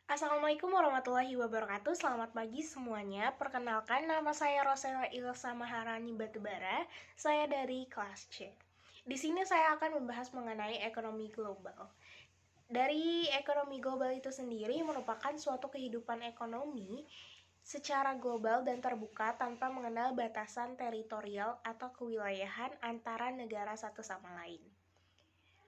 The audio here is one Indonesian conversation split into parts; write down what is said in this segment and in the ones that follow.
Assalamualaikum warahmatullahi wabarakatuh. Selamat pagi semuanya. Perkenalkan, nama saya Rosela Ilsa Maharani Batubara. Saya dari kelas C. Di sini saya akan membahas mengenai ekonomi global. Dari ekonomi global itu sendiri merupakan suatu kehidupan ekonomi secara global dan terbuka tanpa mengenal batasan teritorial atau kewilayahan antara negara satu sama lain.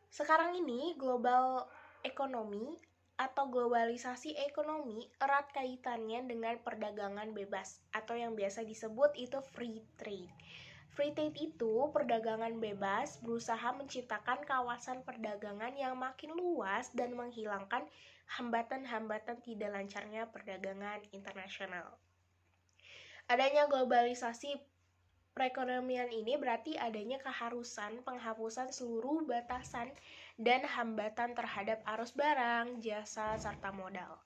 Sekarang ini global ekonomi atau globalisasi ekonomi erat kaitannya dengan perdagangan bebas atau yang biasa disebut itu free trade. Free trade itu perdagangan bebas berusaha menciptakan kawasan perdagangan yang makin luas dan menghilangkan hambatan-hambatan tidak lancarnya perdagangan internasional. Adanya globalisasi perekonomian ini berarti adanya keharusan penghapusan seluruh batasan dan hambatan terhadap arus barang, jasa, serta modal.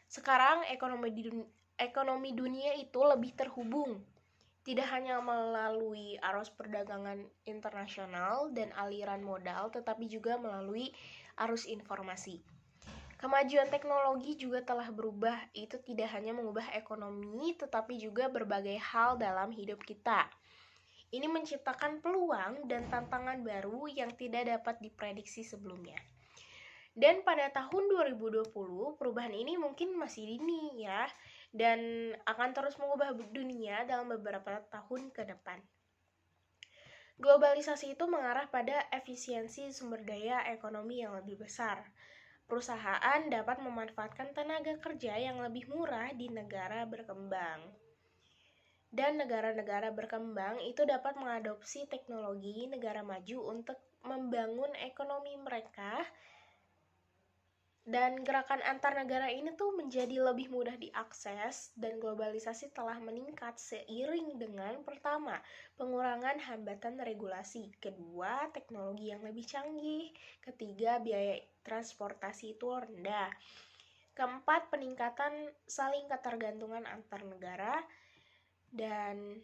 Sekarang ekonomi dunia itu lebih terhubung, tidak hanya melalui arus perdagangan internasional dan aliran modal, tetapi juga melalui arus informasi. Kemajuan teknologi juga telah berubah, itu tidak hanya mengubah ekonomi, tetapi juga berbagai hal dalam hidup kita. Ini menciptakan peluang dan tantangan baru yang tidak dapat diprediksi sebelumnya. Dan pada tahun 2020, perubahan ini mungkin masih dini ya, dan akan terus mengubah dunia dalam beberapa tahun ke depan. Globalisasi itu mengarah pada efisiensi sumber daya ekonomi yang lebih besar. Perusahaan dapat memanfaatkan tenaga kerja yang lebih murah di negara berkembang. Dan negara-negara berkembang itu dapat mengadopsi teknologi negara maju untuk membangun ekonomi mereka, dan gerakan antar negara ini tuh menjadi lebih mudah diakses, dan globalisasi telah meningkat seiring dengan pertama, pengurangan hambatan regulasi, kedua, teknologi yang lebih canggih, ketiga, biaya transportasi itu rendah, keempat, peningkatan saling ketergantungan antar negara, dan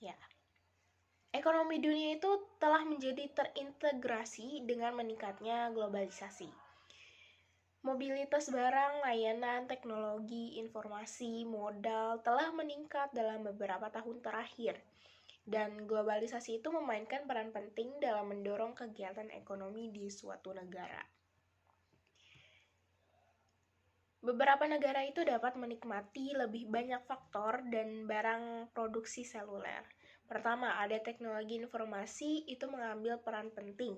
ya, ekonomi dunia itu telah menjadi terintegrasi dengan meningkatnya globalisasi. Mobilitas barang, layanan, teknologi, informasi, modal telah meningkat dalam beberapa tahun terakhir. Dan globalisasi itu memainkan peran penting dalam mendorong kegiatan ekonomi di suatu negara. Beberapa negara itu dapat menikmati lebih banyak faktor dan barang produksi seluler. Pertama, ada teknologi informasi, itu mengambil peran penting.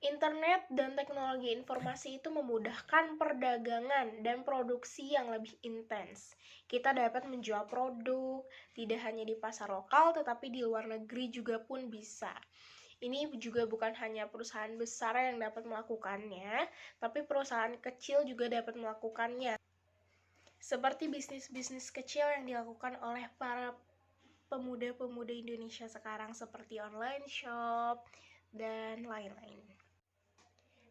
Internet dan teknologi informasi itu memudahkan perdagangan dan produksi yang lebih intens. Kita dapat menjual produk tidak hanya di pasar lokal, tetapi di luar negeri juga pun bisa. Ini juga bukan hanya perusahaan besar yang dapat melakukannya, tapi perusahaan kecil juga dapat melakukannya. Seperti bisnis-bisnis kecil yang dilakukan oleh para pemuda-pemuda Indonesia sekarang seperti online shop dan lain-lain.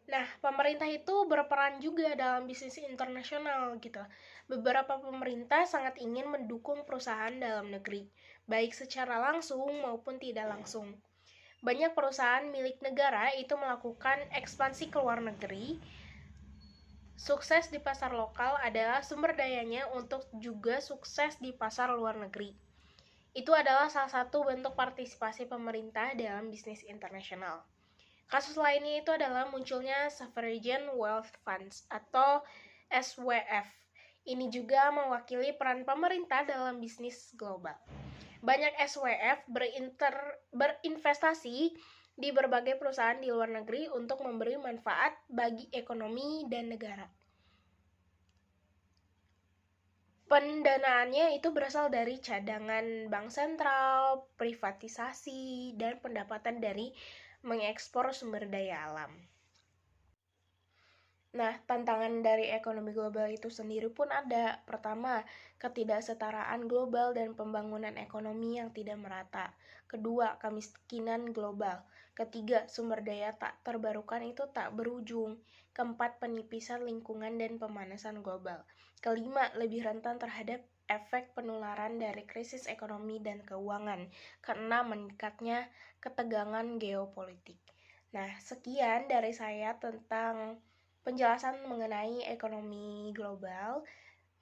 Nah, pemerintah itu berperan juga dalam bisnis internasional gitu. Beberapa pemerintah sangat ingin mendukung perusahaan dalam negeri, baik secara langsung maupun tidak langsung. Banyak perusahaan milik negara itu melakukan ekspansi ke luar negeri. Sukses di pasar lokal adalah sumber dayanya untuk juga sukses di pasar luar negeri. Itu adalah salah satu bentuk partisipasi pemerintah dalam bisnis internasional. Kasus lainnya itu adalah munculnya Sovereign Wealth Funds atau SWF. Ini juga mewakili peran pemerintah dalam bisnis global. Banyak SWF berinvestasi di berbagai perusahaan di luar negeri untuk memberi manfaat bagi ekonomi dan negara. Pendanaannya itu berasal dari cadangan bank sentral, privatisasi, dan pendapatan dari mengekspor sumber daya alam. Nah, tantangan dari ekonomi global itu sendiri pun ada. Pertama, ketidaksetaraan global dan pembangunan ekonomi yang tidak merata. Kedua, kemiskinan global. Ketiga, sumber daya tak terbarukan itu tak berujung. Keempat, penipisan lingkungan dan pemanasan global. Kelima, lebih rentan terhadap efek penularan dari krisis ekonomi dan keuangan. Keenam, meningkatnya ketegangan geopolitik. Nah, sekian dari saya tentang penjelasan mengenai ekonomi global.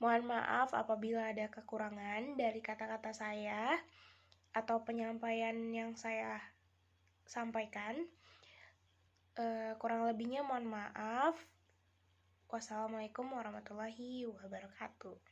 Mohon maaf apabila ada kekurangan dari kata-kata saya atau penyampaian yang saya sampaikan. Kurang lebihnya mohon maaf. Wassalamualaikum warahmatullahi wabarakatuh.